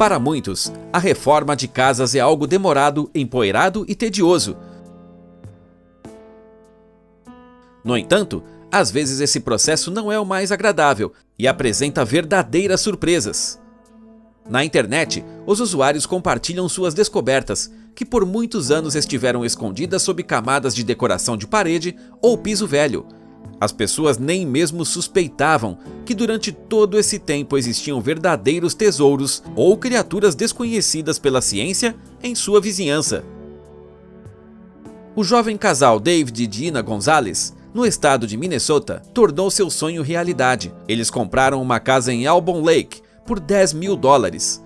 Para muitos, a reforma de casas é algo demorado, empoeirado e tedioso. No entanto, às vezes esse processo não é o mais agradável e apresenta verdadeiras surpresas. Na internet, os usuários compartilham suas descobertas, que por muitos anos estiveram escondidas sob camadas de decoração de parede ou piso velho. As pessoas nem mesmo suspeitavam que durante todo esse tempo existiam verdadeiros tesouros ou criaturas desconhecidas pela ciência em sua vizinhança. O jovem casal David e Dina Gonzalez, no estado de Minnesota, tornou seu sonho realidade. Eles compraram uma casa em Albon Lake por $10.000.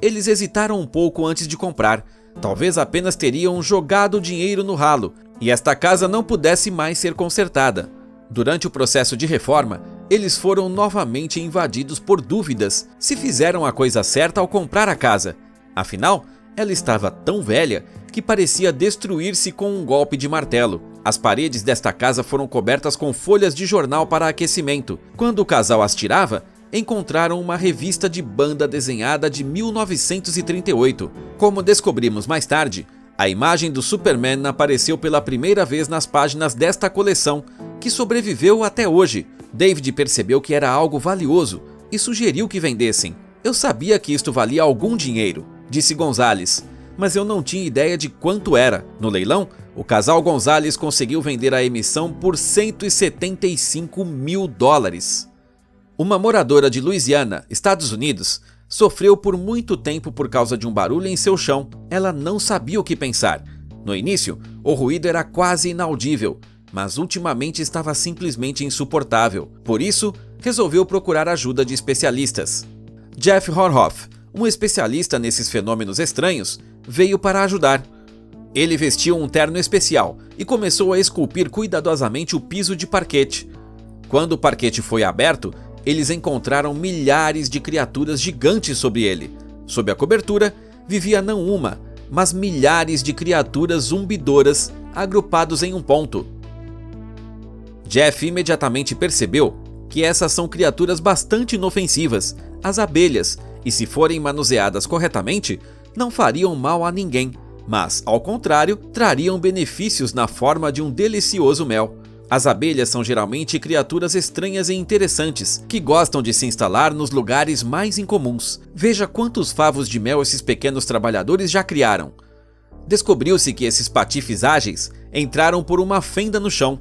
Eles hesitaram um pouco antes de comprar. Talvez apenas teriam jogado dinheiro no ralo e esta casa não pudesse mais ser consertada. Durante o processo de reforma, eles foram novamente invadidos por dúvidas se fizeram a coisa certa ao comprar a casa. Afinal, ela estava tão velha que parecia destruir-se com um golpe de martelo. As paredes desta casa foram cobertas com folhas de jornal para aquecimento. Quando o casal as tirava, encontraram uma revista de banda desenhada de 1938. Como descobrimos mais tarde, a imagem do Superman apareceu pela primeira vez nas páginas desta coleção, que sobreviveu até hoje. David percebeu que era algo valioso e sugeriu que vendessem. "Eu sabia que isto valia algum dinheiro", disse Gonzalez, "mas eu não tinha ideia de quanto era." No leilão, o casal Gonzalez conseguiu vender a emissão por $175.000. Uma moradora de Louisiana, Estados Unidos, sofreu por muito tempo por causa de um barulho em seu chão. Ela não sabia o que pensar. No início, o ruído era quase inaudível, mas ultimamente estava simplesmente insuportável. Por isso, resolveu procurar ajuda de especialistas. Jeff Horhoff, um especialista nesses fenômenos estranhos, veio para ajudar. Ele vestiu um terno especial e começou a esculpir cuidadosamente o piso de parquete. Quando o parquete foi aberto, eles encontraram milhares de criaturas gigantes sobre ele. Sob a cobertura, vivia não uma, mas milhares de criaturas zumbidoras agrupados em um ponto. Jeff imediatamente percebeu que essas são criaturas bastante inofensivas, as abelhas, e se forem manuseadas corretamente, não fariam mal a ninguém, mas, ao contrário, trariam benefícios na forma de um delicioso mel. As abelhas são geralmente criaturas estranhas e interessantes, que gostam de se instalar nos lugares mais incomuns. Veja quantos favos de mel esses pequenos trabalhadores já criaram. Descobriu-se que esses patifes ágeis entraram por uma fenda no chão.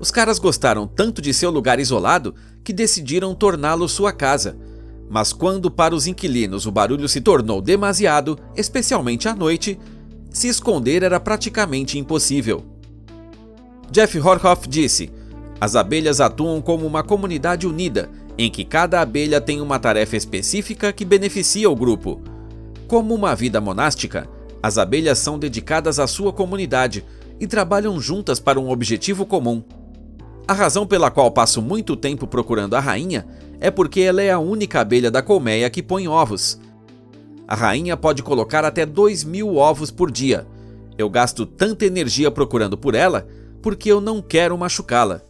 Os caras gostaram tanto de seu lugar isolado que decidiram torná-lo sua casa. Mas quando para os inquilinos o barulho se tornou demasiado, especialmente à noite, se esconder era praticamente impossível. Jeff Horhoff disse: "As abelhas atuam como uma comunidade unida, em que cada abelha tem uma tarefa específica que beneficia o grupo. Como uma vida monástica, as abelhas são dedicadas à sua comunidade e trabalham juntas para um objetivo comum. A razão pela qual passo muito tempo procurando a rainha é porque ela é a única abelha da colmeia que põe ovos. A rainha pode colocar até 2.000 ovos por dia. Eu gasto tanta energia procurando por ela porque eu não quero machucá-la."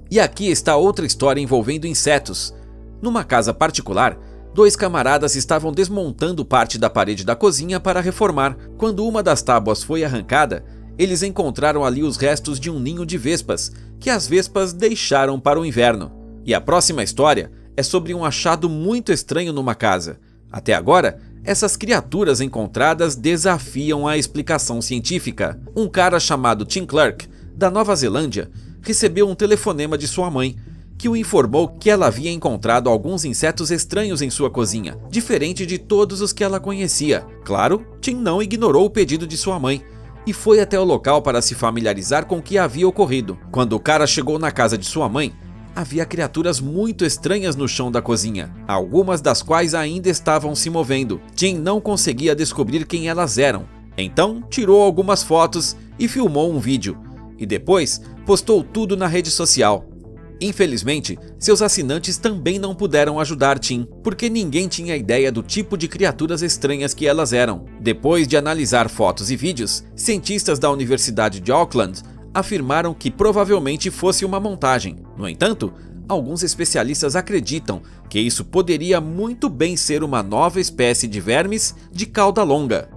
E aqui está outra história envolvendo insetos. Numa casa particular, 2 camaradas estavam desmontando parte da parede da cozinha para reformar. Quando uma das tábuas foi arrancada, eles encontraram ali os restos de um ninho de vespas, que as vespas deixaram para o inverno. E a próxima história é sobre um achado muito estranho numa casa. Até agora, essas criaturas encontradas desafiam a explicação científica. Um cara chamado Tim Clark, da Nova Zelândia, recebeu um telefonema de sua mãe, que o informou que ela havia encontrado alguns insetos estranhos em sua cozinha, diferente de todos os que ela conhecia. Claro, Tim não ignorou o pedido de sua mãe e foi até o local para se familiarizar com o que havia ocorrido. Quando o cara chegou na casa de sua mãe, havia criaturas muito estranhas no chão da cozinha, algumas das quais ainda estavam se movendo. Tim não conseguia descobrir quem elas eram, então tirou algumas fotos e filmou um vídeo. E depois postou tudo na rede social. Infelizmente, seus assinantes também não puderam ajudar Tim, porque ninguém tinha ideia do tipo de criaturas estranhas que elas eram. Depois de analisar fotos e vídeos, cientistas da Universidade de Auckland afirmaram que provavelmente fosse uma montagem. No entanto, Alguns especialistas acreditam que isso poderia muito bem ser uma nova espécie de vermes de cauda longa.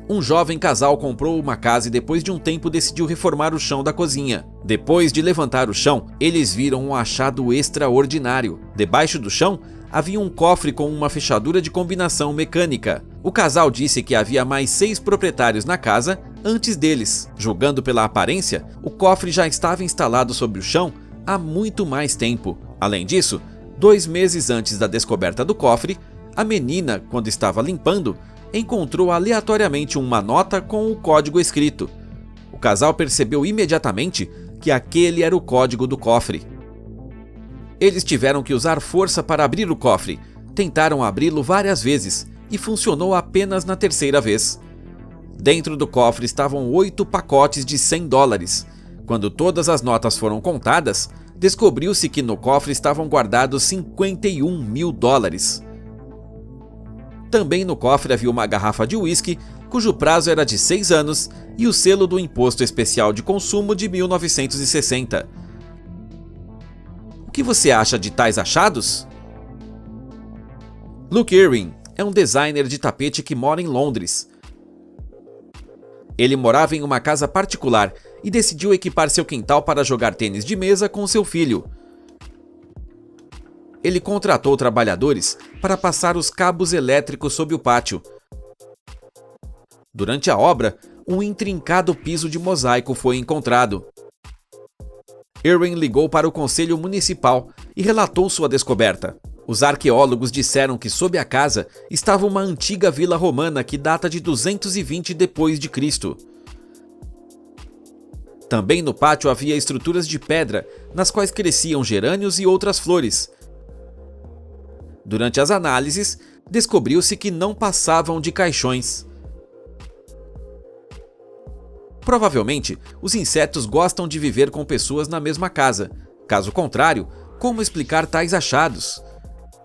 Um jovem casal comprou uma casa e depois de um tempo decidiu reformar o chão da cozinha. Depois de levantar o chão, eles viram um achado extraordinário. Debaixo do chão, havia um cofre com uma fechadura de combinação mecânica. O casal disse que havia mais 6 proprietários na casa antes deles. Julgando pela aparência, o cofre já estava instalado sobre o chão há muito mais tempo. Além disso, 2 meses antes da descoberta do cofre, a menina, quando estava limpando, encontrou aleatoriamente uma nota com o código escrito. O casal percebeu imediatamente que aquele era o código do cofre. Eles tiveram que usar força para abrir o cofre. Tentaram abri-lo várias vezes e funcionou apenas na terceira vez. Dentro do cofre estavam 8 pacotes de $100. Quando todas as notas foram contadas, descobriu-se que no cofre estavam guardados $51 mil. Também no cofre havia uma garrafa de uísque, cujo prazo era de 6 anos, e o selo do Imposto Especial de Consumo de 1960. O que você acha de tais achados? Luke Irwin é um designer de tapete que mora em Londres. Ele morava em uma casa particular e decidiu equipar seu quintal para jogar tênis de mesa com seu filho. Ele contratou trabalhadores para passar os cabos elétricos sob o pátio. Durante a obra, um intrincado piso de mosaico foi encontrado. Irwin ligou para o conselho municipal e relatou sua descoberta. Os arqueólogos disseram que sob a casa estava uma antiga vila romana que data de 220 d.C. Também no pátio havia estruturas de pedra, nas quais cresciam gerânios e outras flores. Durante as análises, descobriu-se que não passavam de caixões. Provavelmente, os insetos gostam de viver com pessoas na mesma casa. Caso contrário, como explicar tais achados?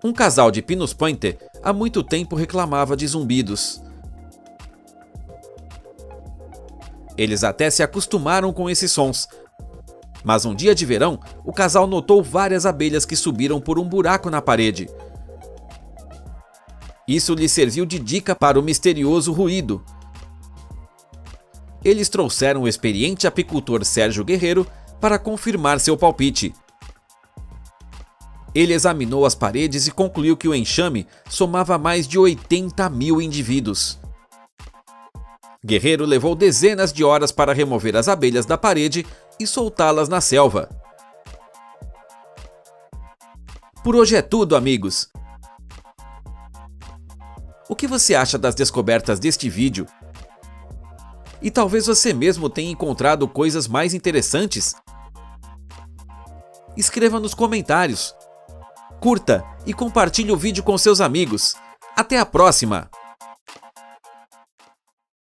Um casal de Pinus Pointer há muito tempo reclamava de zumbidos. Eles até se acostumaram com esses sons. Mas um dia de verão, o casal notou várias abelhas que subiram por um buraco na parede. Isso lhe serviu de dica para o misterioso ruído. Eles trouxeram o experiente apicultor Sérgio Guerreiro para confirmar seu palpite. Ele examinou as paredes e concluiu que o enxame somava mais de 80 mil indivíduos. Guerreiro levou dezenas de horas para remover as abelhas da parede e soltá-las na selva. Por hoje é tudo, amigos! O que você acha das descobertas deste vídeo? E talvez você mesmo tenha encontrado coisas mais interessantes? Escreva nos comentários. Curta e compartilhe o vídeo com seus amigos. Até a próxima!